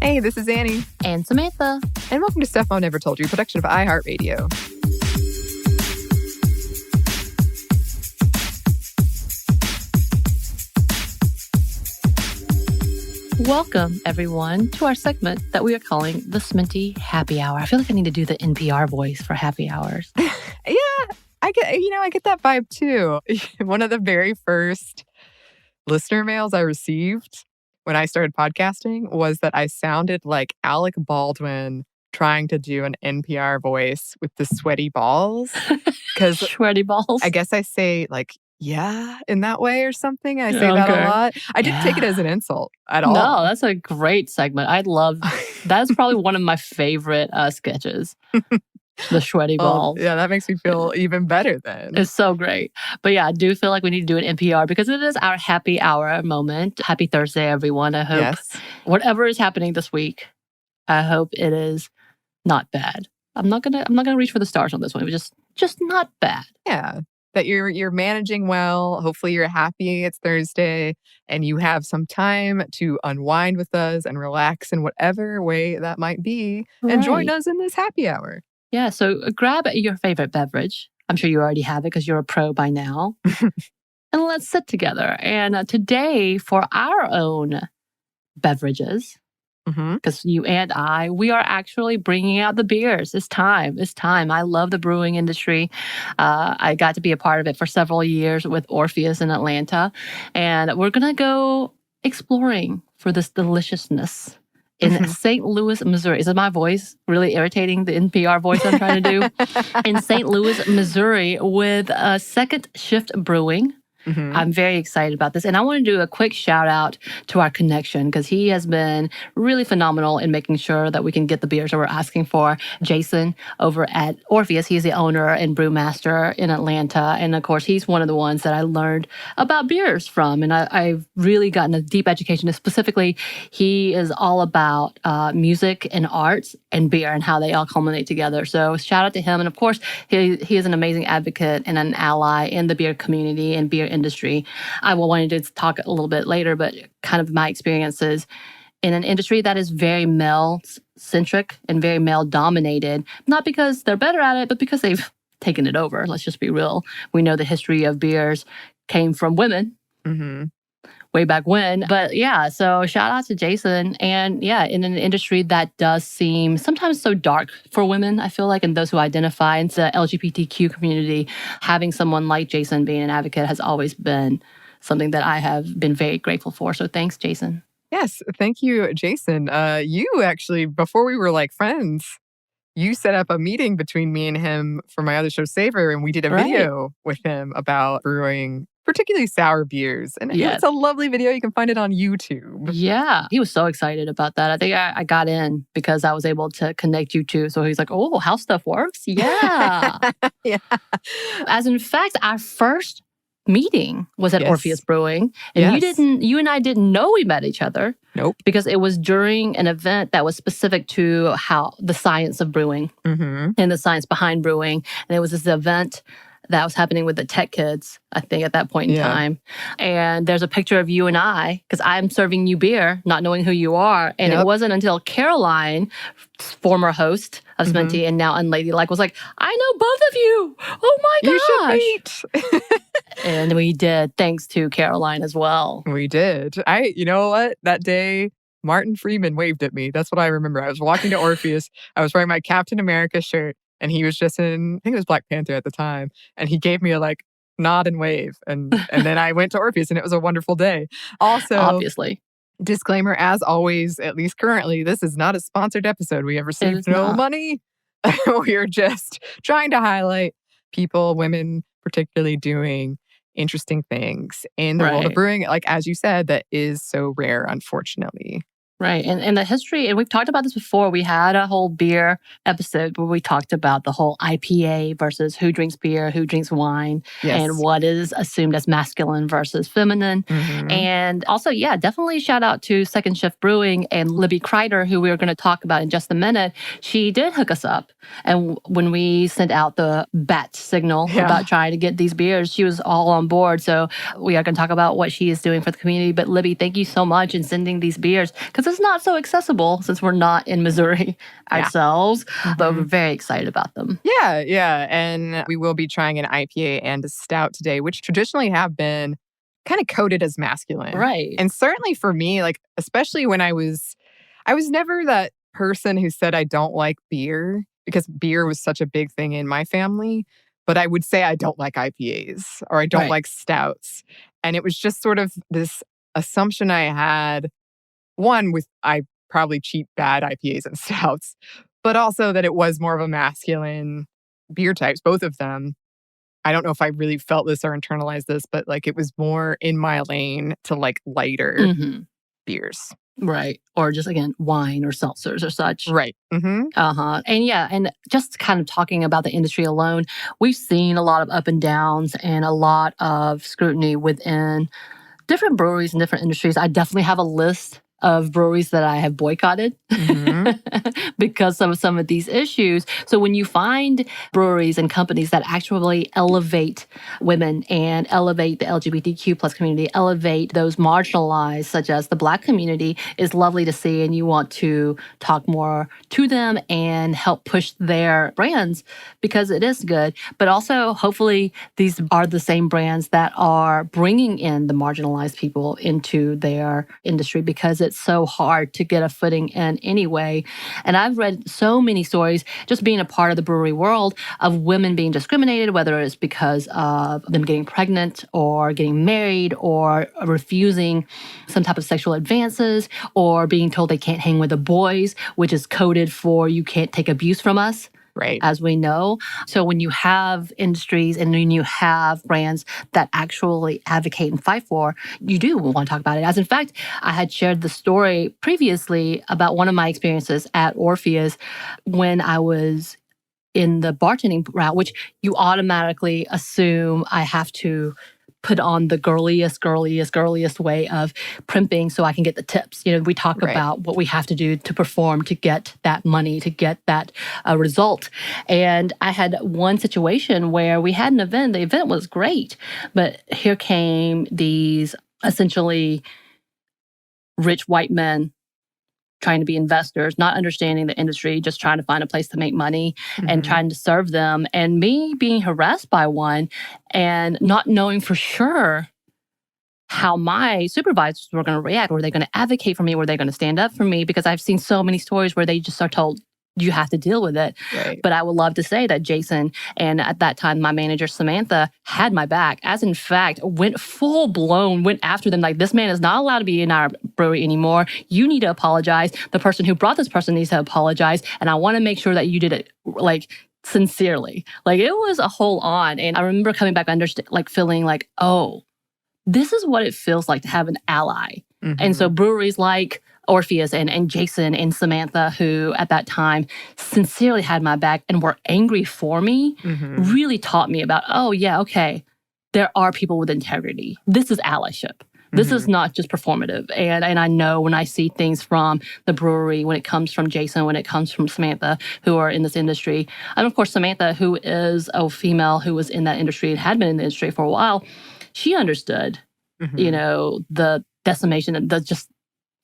Hey, this is Anney. And Samantha. And welcome to Stuff Mom Never Told You, a production of iHeartRadio. Welcome, everyone, to our segment that we are calling the Sminty Happy Hour. I feel like I need to do the NPR voice for happy hours. Yeah, I get that vibe too. One of the very first listener mails I received when I started podcasting was that I sounded like Alec Baldwin trying to do an NPR voice with the sweaty balls. Because sweaty balls. I guess I say yeah, in that way or something. I say that a lot. I didn't take it as an insult at all. No, that's a great segment. I love that's probably one of my favorite sketches. The sweaty balls. Yeah, that makes me feel even better then. It's so great. But yeah, I do feel like we need to do an NPR because it is our happy hour moment. Happy Thursday, everyone. I hope whatever is happening this week, I hope it is not bad. I'm not gonna reach for the stars on this one. It was just not bad. Yeah. That you're managing well. Hopefully you're happy it's Thursday and you have some time to unwind with us and relax in whatever way that might be. Right. And join us in this happy hour. Yeah, so grab your favorite beverage. I'm sure you already have it because you're a pro by now. And let's sit together. And today, for our own beverages, because you and I, we are actually bringing out the beers. It's time. I love the brewing industry. I got to be a part of it for several years with Orpheus in Atlanta. And we're going to go exploring for this deliciousness in St. Louis, Missouri. Is my voice really irritating, the NPR voice I'm trying to do? In St. Louis, Missouri with Second Shift Brewing. I'm very excited about this. And I want to do a quick shout out to our connection because he has been really phenomenal in making sure that we can get the beers that we're asking for. Jason over at Orpheus, he's the owner and brewmaster in Atlanta. And of course, he's one of the ones that I learned about beers from. And I've really gotten a deep education. Specifically, he is all about music and arts and beer and how they all culminate together. So shout out to him. And of course, he is an amazing advocate and an ally in the beer community and beer industry. I will want to talk a little bit later, but kind of my experiences in an industry that is very male-centric and very male-dominated, not because they're better at it, but because they've taken it over. Let's just be real. We know the history of beers came from women. Way back when. But yeah, so shout out to Jason. And yeah, in an industry that does seem sometimes so dark for women, I feel like, and those who identify in the LGBTQ community, having someone like Jason being an advocate has always been something that I have been very grateful for. So thanks, Jason. Yes, thank you, Jason. You actually, before we were friends, you set up a meeting between me and him for my other show, Savor, and we did a video with him about brewing particularly sour beers. And it's a lovely video. You can find it on YouTube. Yeah. He was so excited about that. I think I got in because I was able to connect you two. So he's like, oh, how stuff works? Yeah. Yeah. As in fact, our first meeting was at Orpheus Brewing. And you and I didn't know we met each other. Nope. Because it was during an event that was specific to how the science of brewing and the science behind brewing. And it was this event that was happening with the tech kids, I think, at that point in time. And there's a picture of you and I, because I'm serving you beer, not knowing who you are. And it wasn't until Caroline, former host of Sminty and now Unladylike, was like, I know both of you. Oh my gosh. You should meet. And we did, thanks to Caroline as well. We did. You know what? That day, Martin Freeman waved at me. That's what I remember. I was walking to Orpheus. I was wearing my Captain America shirt. And he was just in, I think it was Black Panther at the time. And he gave me a nod and wave. And then I went to Orpheus and it was a wonderful day. Also, obviously, disclaimer, as always, at least currently, this is not a sponsored episode. We have received no money. We are just trying to highlight people, women particularly, doing interesting things in the world of brewing. As you said, that is so rare, unfortunately. Right. And the history, and we've talked about this before. We had a whole beer episode where we talked about the whole IPA versus who drinks beer, who drinks wine, and what is assumed as masculine versus feminine. And also, definitely shout out to Second Shift Brewing and Libby Kreider, who we are going to talk about in just a minute. She did hook us up. And when we sent out the bat signal about trying to get these beers, she was all on board. So we are going to talk about what she is doing for the community. But Libby, thank you so much in sending these beers, because this is not so accessible since we're not in Missouri ourselves, but we're very excited about them. Yeah. And we will be trying an IPA and a stout today, which traditionally have been kind of coded as masculine. Right. And certainly for me, like, especially when I was never that person who said I don't like beer because beer was such a big thing in my family. But I would say I don't like IPAs or I don't like stouts. And it was just sort of this assumption I had, one, with I probably cheap bad IPAs and stouts, but also that it was more of a masculine beer types, both of them. I don't know if I really felt this or internalized this, but like it was more in my lane to like lighter beers. Right. Or just, again, wine or seltzers or such. Right. And just kind of talking about the industry alone, we've seen a lot of up and downs and a lot of scrutiny within different breweries and different industries. I definitely have a list of breweries that I have boycotted because of some of these issues. So when you find breweries and companies that actually elevate women and elevate the LGBTQ plus community, elevate those marginalized, such as the Black community, is lovely to see. And you want to talk more to them and help push their brands because it is good. But also, hopefully, these are the same brands that are bringing in the marginalized people into their industry because it's so hard to get a footing in anyway. And I've read so many stories, just being a part of the brewery world, of women being discriminated, whether it's because of them getting pregnant or getting married or refusing some type of sexual advances or being told they can't hang with the boys, which is coded for you can't take abuse from us. Right. As we know. So when you have industries and when you have brands that actually advocate and fight for, you do want to talk about it. As in fact, I had shared the story previously about one of my experiences at Orpheus when I was in the bartending route, which you automatically assume I have to put on the girliest way of primping so I can get the tips. You know, we talk about what we have to do to perform to get that money, to get that result. And I had one situation where we had an event. The event was great, but here came these essentially rich white men trying to be investors, not understanding the industry, just trying to find a place to make money and trying to serve them. And me being harassed by one and not knowing for sure how my supervisors were going to react. Were they going to advocate for me? Were they going to stand up for me? Because I've seen so many stories where they just are told, you have to deal with it. Right. But I would love to say that Jason and at that time, my manager, Samantha, had my back, as in fact, went full blown, went after them like, this man is not allowed to be in our brewery anymore. You need to apologize. The person who brought this person needs to apologize. And I want to make sure that you did it like sincerely. Like it was a whole on. And I remember coming back, feeling like, oh, this is what it feels like to have an ally. And so breweries like Orpheus and Jason and Samantha, who at that time sincerely had my back and were angry for me, really taught me about, oh yeah, okay, there are people with integrity. This is allyship. This is not just performative. And I know when I see things from the brewery, when it comes from Jason, when it comes from Samantha, who are in this industry, and of course Samantha, who is a female who was in that industry and had been in the industry for a while, she understood, you know, the decimation and the just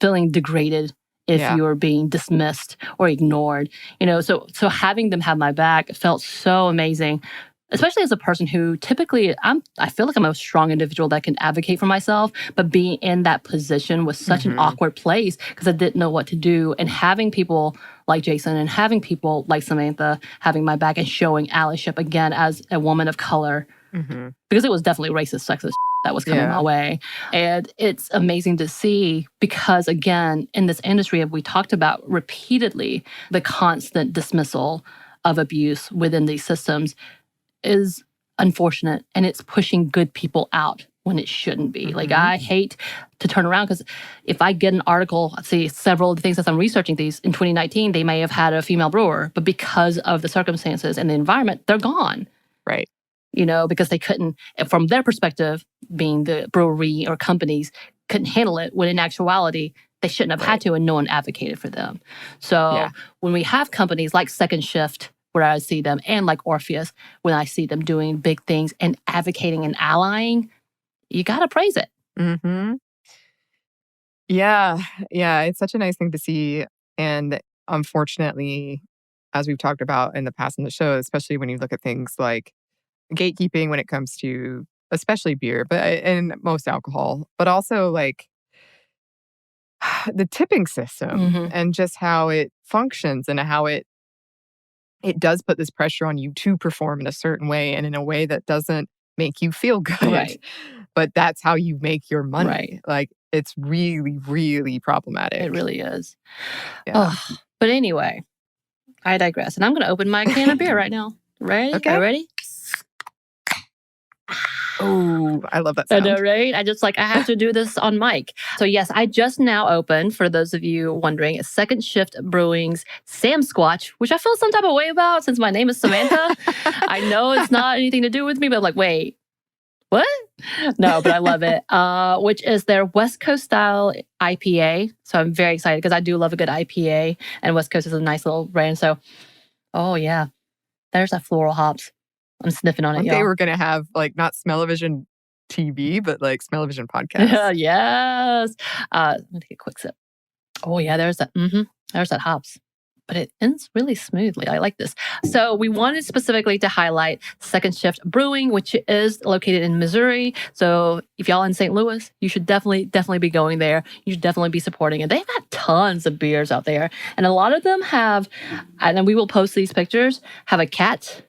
feeling degraded if you were being dismissed or ignored. You know, so having them have my back felt so amazing, especially as a person who typically I feel like I'm a strong individual that can advocate for myself, but being in that position was such an awkward place because I didn't know what to do. And having people like Jason and having people like Samantha having my back and showing allyship again as a woman of color, because it was definitely racist, sexist that was coming my way. And it's amazing to see because, again, in this industry, we talked about repeatedly the constant dismissal of abuse within these systems is unfortunate, and it's pushing good people out when it shouldn't be. Like, I hate to turn around because if I get an article, see several of the things as I'm researching these in 2019, they may have had a female brewer, but because of the circumstances and the environment, they're gone. Right. You know, because they couldn't, from their perspective, being the brewery or companies, couldn't handle it, when in actuality, they shouldn't have had to, and no one advocated for them. So when we have companies like Second Shift, where I see them, and like Orpheus, when I see them doing big things and advocating and allying, you got to praise it. Yeah. Yeah. It's such a nice thing to see. And unfortunately, as we've talked about in the past in the show, especially when you look at things like gatekeeping when it comes to especially beer, but and most alcohol, but also like the tipping system Mm-hmm. and just how it functions and how it does put this pressure on you to perform in a certain way and in a way that doesn't make you feel good. Right. But that's how you make your money. Right. Like it's really, really problematic. It really is. Yeah. Oh, but anyway, I digress. And I'm going to open my can of beer right now. Ready? Okay. Are you ready? Oh, I love that I sound. know, right? I have to do this on mic. So yes, I just now opened, for those of you wondering, Second Shift Brewing's Sam Squatch, which I feel some type of way about since my name is Samantha. I know it's not anything to do with me, but I'm like, wait, what? No, but I love it. Which is their West Coast style IPA. So I'm very excited because I do love a good IPA, and West Coast is a nice little brand. So, oh yeah, there's that floral hops. I'm sniffing on it, One y'all. day we're gonna have like not Smell-O-Vision TV, but like Smell-O-Vision podcast. Yes. Let me take a quick sip. Oh yeah, there's that. There's that hops. But it ends really smoothly. I like this. So we wanted specifically to highlight Second Shift Brewing, which is located in Missouri. So if y'all in St. Louis, you should definitely be going there. You should definitely be supporting it. They've got tons of beers out there. And a lot of them have, and then we will post these pictures, have a cat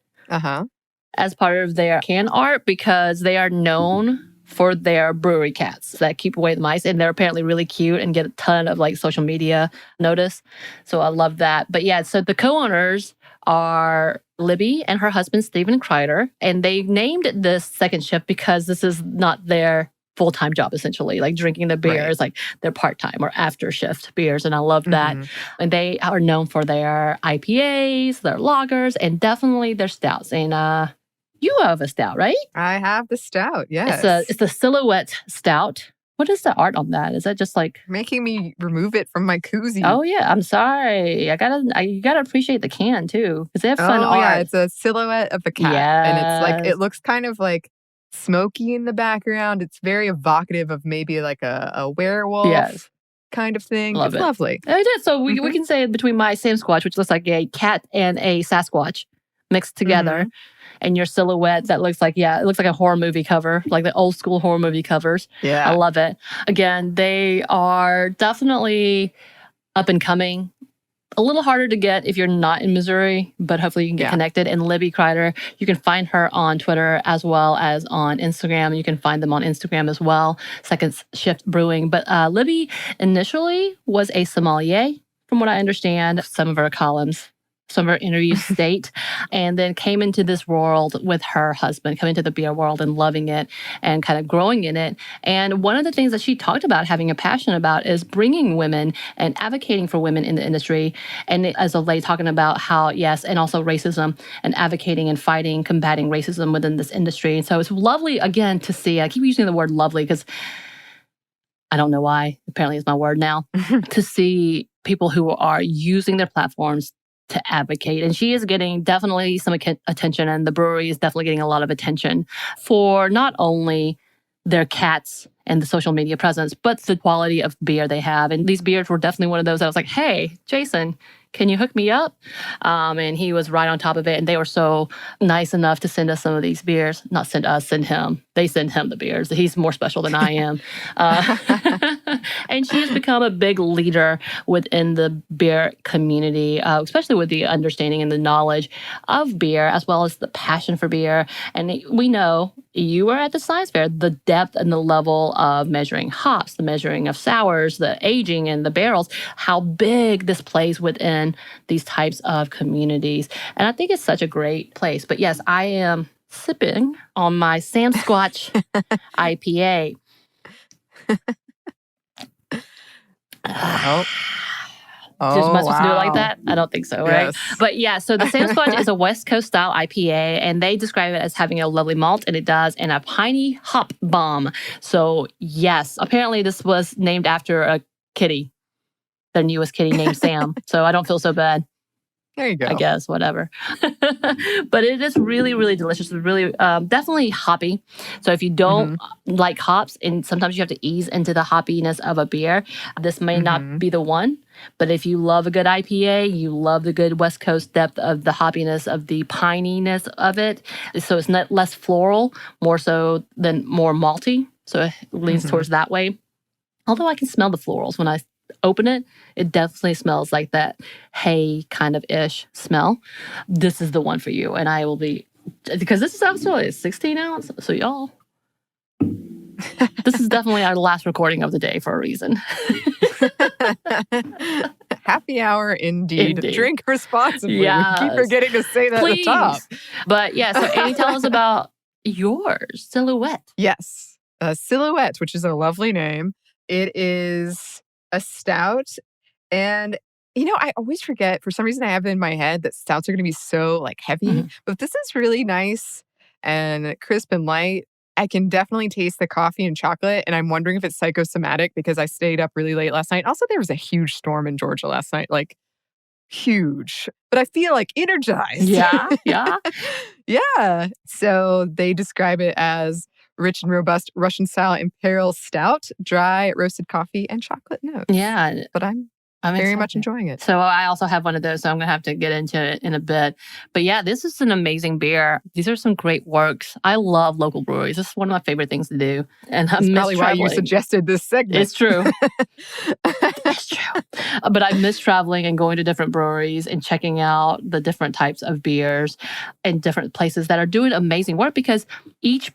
as part of their can art because they are known for their brewery cats that keep away the mice. And they're apparently really cute and get a ton of like social media notice. So I love that. But yeah, so the co-owners are Libby and her husband, Stephen Kreider. And they named this Second Shift because this is not their full-time job, essentially. Like drinking the beer is like their part-time or after shift beers. And I love that. And they are known for their IPAs, their lagers, and definitely their stouts. And you have a stout, right? I have the stout, yes. It's a silhouette stout. What is the art on that? Is that just like making me remove it from my koozie? Oh yeah, I'm sorry. You gotta appreciate the can too, because they have fun art. Yeah, it's a silhouette of a cat, and it's like it looks kind of like smoky in the background. It's very evocative of maybe like a werewolf kind of thing. It's lovely. I did. So we can say between my Sam Squatch, which looks like a cat and a Sasquatch mixed together. And your silhouette that looks like, it looks like a horror movie cover, like the old school horror movie covers. Yeah. I love it. Again, they are definitely up and coming. A little harder to get if you're not in Missouri, but hopefully you can get connected. And Libby Kreider, you can find her on Twitter as well as on Instagram. You can find them on Instagram as well, Second Shift Brewing. But Libby initially was a sommelier, from what I understand, some of her columns. Some of her interviews state, and then came into this world with her husband, coming into the beer world and loving it and kind of growing in it. And one of the things that she talked about having a passion about is bringing women and advocating for women in the industry. And as of late, talking about how, and also racism and advocating and fighting, combating racism within this industry. And so it's lovely, again, to see, I keep using the word lovely because I don't know why, apparently it's my word now, to see people who are using their platforms to advocate. And she is getting definitely some attention, and the brewery is definitely getting a lot of attention for not only their cats and the social media presence, but the quality of beer they have. And these beers were definitely one of those that I was like, hey, Jason, can you hook me up? And he was right on top of it. And they were so nice enough to send us some of these beers. Not send us, send him. They send him the beers. He's more special than I am. And she has become a big leader within the beer community, especially with the understanding and the knowledge of beer, as well as the passion for beer. And we know you were at the science fair, the depth and the level of measuring hops, the measuring of sours, the aging and the barrels, how big this plays within these types of communities. And I think it's such a great place. But yes, I am sipping on my Sam Squatch IPA. Am I supposed to do it like that? I don't think so, right? But yeah, so the Sam Squatch is a West Coast style IPA, and they describe it as having a lovely malt, and it does, and a piney hop bomb. So yes, apparently this was named after a kitty, their newest kitty named Sam. So I don't feel so bad. There you go. I guess, whatever. But it is really, really delicious. It's really definitely hoppy. So if you don't like hops, and sometimes you have to ease into the hoppiness of a beer, this may not be the one. But if you love a good IPA, you love the good West Coast depth of the hoppiness, of the pininess of it. So it's not less floral, more so than more malty. So it leans towards that way. Although I can smell the florals when I open it, it definitely smells like that hay kind of ish smell. This is the one for you. And I will be, because this is actually a 16 ounce. So y'all, this is definitely our last recording of the day for a reason. Happy hour indeed. Drink responsibly. Yes. We keep forgetting to say that Please. at the top. But yeah, so Anney, tell us about yours, Silhouette. Yes. Silhouette, which is a lovely name. It is a stout. And, I always forget, for some reason I have it in my head that stouts are going to be so like heavy. But this is really nice and crisp and light. I can definitely taste the coffee and chocolate. And I'm wondering if it's psychosomatic because I stayed up really late last night. Also, there was a huge storm in Georgia last night. Like, huge. But I feel like energized. Yeah. Yeah. So they describe it as rich and robust Russian-style imperial stout, dry roasted coffee, and chocolate notes. Yeah. But I'm very excited. much enjoying it. So I also have one of those, so I'm going to have to get into it in a bit. But yeah, this is an amazing beer. These are some great works. I love local breweries. This is one of my favorite things to do. And That's probably why you suggested this segment. It's true. It's true. But I miss traveling and going to different breweries and checking out the different types of beers and different places that are doing amazing work, because each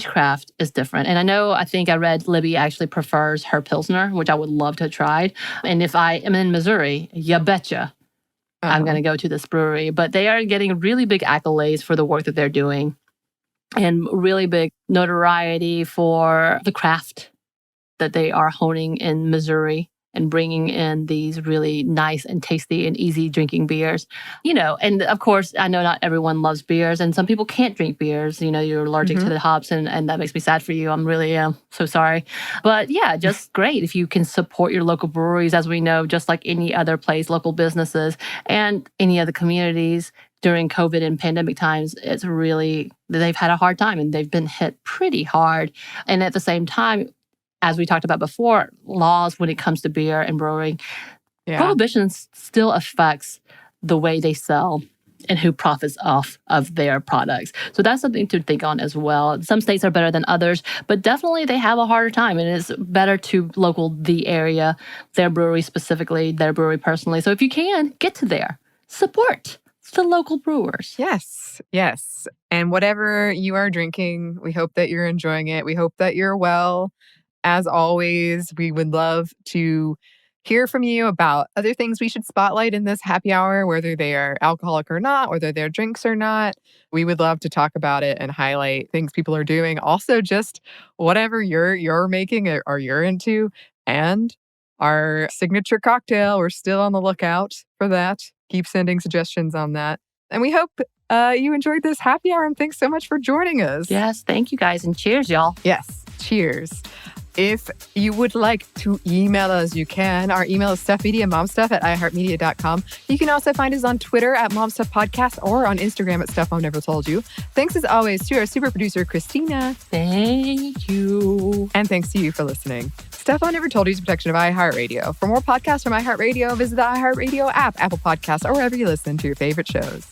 craft is different. And I think I read Libby actually prefers her Pilsner, which I would love to have tried. And if I am in Missouri, you betcha I'm going to go to this brewery. But they are getting really big accolades for the work that they're doing and really big notoriety for the craft that they are honing in Missouri and bringing in these really nice and tasty and easy drinking beers. And of course, I know not everyone loves beers, and some people can't drink beers. You're allergic to the hops, and that makes me sad for you. I'm really so sorry. But yeah, just great if you can support your local breweries, as we know, just like any other place, local businesses, and any other communities. During COVID and pandemic times, they've had a hard time, and they've been hit pretty hard. And at the same time, as we talked about before, laws when it comes to beer and brewing, prohibition still affects the way they sell and who profits off of their products. So that's something to think on as well. Some states are better than others, but definitely they have a harder time, and it's better to local the area, their brewery specifically, their brewery personally. So if you can, get to there. Support the local brewers. Yes. And whatever you are drinking, we hope that you're enjoying it. We hope that you're well. As always, we would love to hear from you about other things we should spotlight in this happy hour, whether they are alcoholic or not, whether they're drinks or not. We would love to talk about it and highlight things people are doing. Also, just whatever you're making or you're into. And our signature cocktail, we're still on the lookout for that. Keep sending suggestions on that. And we hope you enjoyed this happy hour, and thanks so much for joining us. Yes, thank you guys, and cheers, y'all. Yes, cheers. If you would like to email us, you can. Our email is stuffmedia@iheartmedia.com. You can also find us on Twitter @MomStuffPodcast or on Instagram @Stuff Mom Never Told You. Thanks as always to our super producer, Christina. Thank you. And thanks to you for listening. Stuff Mom Never Told You is a production of iHeartRadio. For more podcasts from iHeartRadio, visit the iHeartRadio app, Apple Podcasts, or wherever you listen to your favorite shows.